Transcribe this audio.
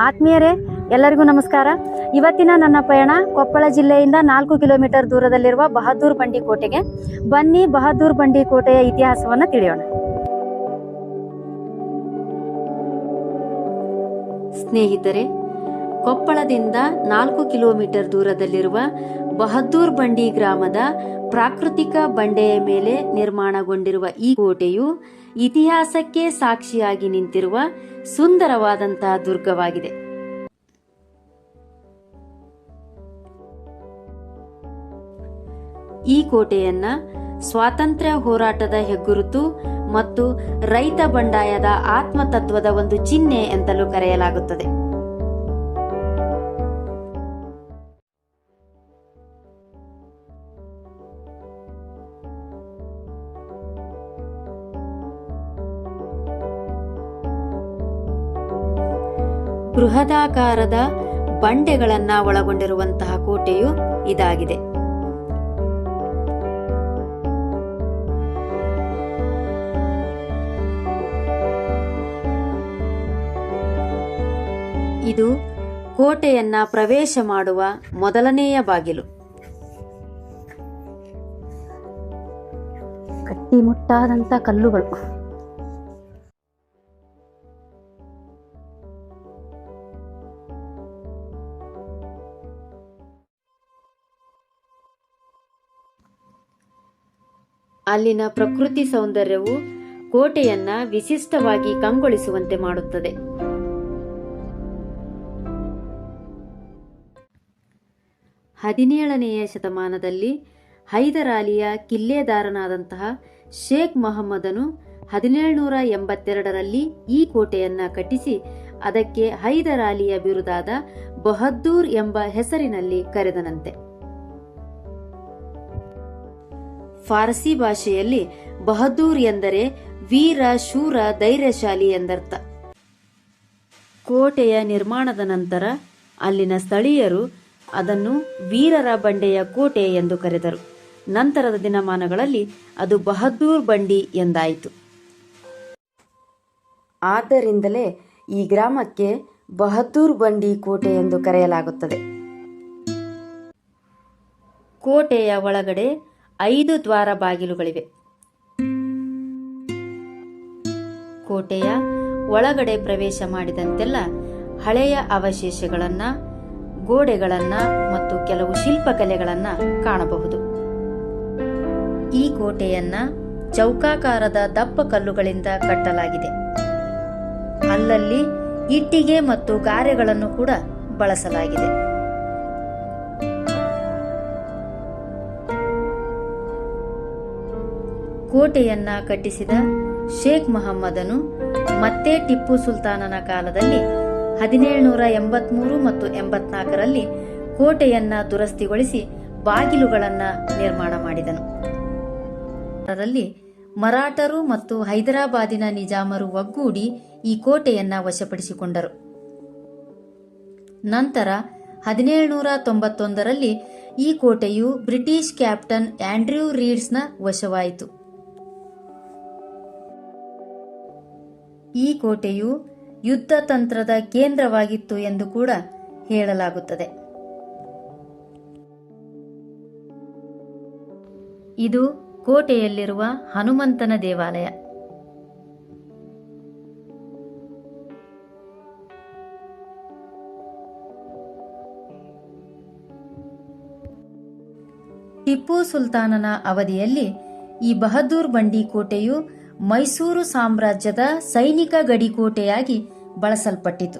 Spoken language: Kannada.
ಆತ್ಮೀಯರೇ, ಎಲ್ಲರಿಗೂ ನಮಸ್ಕಾರ. ಇವತ್ತಿನ ನನ್ನ ಪಯಣ ಕೊಪ್ಪಳ ಜಿಲ್ಲೆಯಿಂದ 4 ಕಿಲೋಮೀಟರ್ ದೂರದಲ್ಲಿರುವ ಬಹದ್ದೂರ್ ಬಂಡಿ ಕೋಟೆಗೆ. ಬನ್ನಿ ಬಹದ್ದೂರ್ ಬಂಡಿ ಕೋಟೆಯ ಇತಿಹಾಸವನ್ನು ತಿಳಿಯೋಣ. ಸ್ನೇಹಿತರೆ, ಕೊಪ್ಪಳದಿಂದ 4 ಕಿಲೋಮೀಟರ್ ದೂರದಲ್ಲಿರುವ ಬಹದ್ದೂರ್ ಬಂಡಿ ಗ್ರಾಮದ ಪ್ರಾಕೃತಿಕ ಬಂಡೆಯ ಮೇಲೆ ನಿರ್ಮಾಣಗೊಂಡಿರುವ ಈ ಕೋಟೆಯು ಇತಿಹಾಸಕ್ಕೆ ಸಾಕ್ಷಿಯಾಗಿ ನಿಂತಿರುವ ಸುಂದರವಾದಂತಹ ದುರ್ಗವಾಗಿದೆ. ಈ ಕೋಟೆಯನ್ನ ಸ್ವಾತಂತ್ರ್ಯ ಹೋರಾಟದ ಹೆಗ್ಗುರುತು ಮತ್ತು ರೈತ ಬಂಡಾಯದ ಆತ್ಮತತ್ವದ ಒಂದು ಚಿಹ್ನೆ ಎಂತಲೂ ಕರೆಯಲಾಗುತ್ತದೆ. ಬೃಹದಾಕಾರದ ಬಂಡೆಗಳನ್ನ ಒಳಗೊಂಡಿರುವಂತಹ ಕೋಟೆಯು ಇದಾಗಿದೆ. ಇದು ಕೋಟೆಯನ್ನ ಪ್ರವೇಶ ಮಾಡುವ ಮೊದಲನೆಯ ಬಾಗಿಲು. ಗಟ್ಟಿಮುಟ್ಟಾದಂತ ಕಲ್ಲುಗಳು. ಅಲ್ಲಿನ ಪ್ರಕೃತಿ ಸೌಂದರ್ಯವು ಕೋಟೆಯನ್ನ ವಿಶಿಷ್ಟವಾಗಿ ಕಂಗೊಳಿಸುವಂತೆ ಮಾಡುತ್ತದೆ. ಹದಿನೇಳನೆಯ ಶತಮಾನದಲ್ಲಿ ಹೈದರಾಲಿಯ ಕಿಲ್ಲೆದಾರನಾದಂತಹ ಶೇಖ್ ಮೊಹಮ್ಮದನು 1782ರಲ್ಲಿ ಈ ಕೋಟೆಯನ್ನ ಕಟ್ಟಿಸಿ ಅದಕ್ಕೆ ಹೈದರಾಲಿಯ ಬಿರುದಾದ ಬಹದ್ದೂರ್ ಎಂಬ ಹೆಸರಿನಲ್ಲಿ ಕರೆದನಂತೆ. ಫಾರಸಿ ಭಾಷೆಯಲ್ಲಿ ಬಹದ್ದೂರ್ ಎಂದರೆ ವೀರ, ಶೂರ, ಧೈರ್ಯಶಾಲಿ ಎಂದರ್ಥ. ಕೋಟೆಯ ನಿರ್ಮಾಣದ ನಂತರ ಅಲ್ಲಿನ ಸ್ಥಳೀಯರು ಅದನ್ನು ವೀರರ ಬಂಡೆಯ ಕೋಟೆ ಎಂದು ಕರೆದರು. ನಂತರದ ದಿನಮಾನಗಳಲ್ಲಿ ಅದು ಬಹದ್ದೂರ್ ಬಂಡಿ ಎಂದಾಯಿತು. ಆದ್ದರಿಂದಲೇ ಈ ಗ್ರಾಮಕ್ಕೆ ಬಹದ್ದೂರ್ ಬಂಡಿ ಕೋಟೆ ಎಂದು ಕರೆಯಲಾಗುತ್ತದೆ. ಕೋಟೆಯ ಒಳಗಡೆ 5 ದ್ವಾರ ಬಾಗಿಲುಗಳಿವೆ. ಕೋಟೆಯ ಒಳಗಡೆ ಪ್ರವೇಶ ಮಾಡಿದಂತೆಲ್ಲ ಹಳೆಯ ಅವಶೇಷಗಳನ್ನ, ಗೋಡೆಗಳನ್ನ ಮತ್ತು ಕೆಲವು ಶಿಲ್ಪಕಲೆಗಳನ್ನ ಕಾಣಬಹುದು. ಈ ಕೋಟೆಯನ್ನ ಚೌಕಾಕಾರದ ದಪ್ಪ ಕಲ್ಲುಗಳಿಂದ ಕಟ್ಟಲಾಗಿದೆ. ಅಲ್ಲಲ್ಲಿ ಇಟ್ಟಿಗೆ ಮತ್ತು ಗಾರೆಗಳನ್ನು ಕೂಡ ಬಳಸಲಾಗಿದೆ. ಕೋಟೆಯನ್ನ ಕಟ್ಟಿಸಿದ ಶೇಖ್ ಮೊಹಮ್ಮದನು ಮತ್ತೆ ಟಿಪ್ಪು ಸುಲ್ತಾನನ ಕಾಲದಲ್ಲಿ 1783 ಮತ್ತು 84ರಲ್ಲಿ ಕೋಟೆಯನ್ನ ದುರಸ್ತಿಗೊಳಿಸಿ ಬಾಗಿಲುಗಳನ್ನ ನಿರ್ಮಾಣ ಮಾಡಿದನು. ಅದರಲ್ಲಿ ಮರಾಠರು ಮತ್ತು ಹೈದರಾಬಾದಿನ ನಿಜಾಮರು ಒಗ್ಗೂಡಿ ಈ ಕೋಟೆಯನ್ನ ವಶಪಡಿಸಿಕೊಂಡರು. ನಂತರ 1791ರಲ್ಲಿ ಈ ಕೋಟೆಯು ಬ್ರಿಟಿಷ್ ಕ್ಯಾಪ್ಟನ್ ಆಂಡ್ರ್ಯೂ ರೀಡ್ಸ್ನ ವಶವಾಯಿತು. ಈ ಕೋಟೆಯು ಯುದ್ಧ ತಂತ್ರದ ಕೇಂದ್ರವಾಗಿತ್ತು ಎಂದು ಕೂಡ ಹೇಳಲಾಗುತ್ತದೆ. ಇದು ಕೋಟೆಯಲ್ಲಿರುವ ಹನುಮಂತನ ದೇವಾಲಯ. ಟಿಪ್ಪು ಸುಲ್ತಾನನ ಅವಧಿಯಲ್ಲಿ ಈ ಬಹದ್ದೂರ್ ಬಂಡಿ ಕೋಟೆಯು ಮೈಸೂರು ಸಾಮ್ರಾಜ್ಯದ ಸೈನಿಕ ಗಡಿಕೋಟೆಯಾಗಿ ಬಳಸಲ್ಪಟ್ಟಿತು.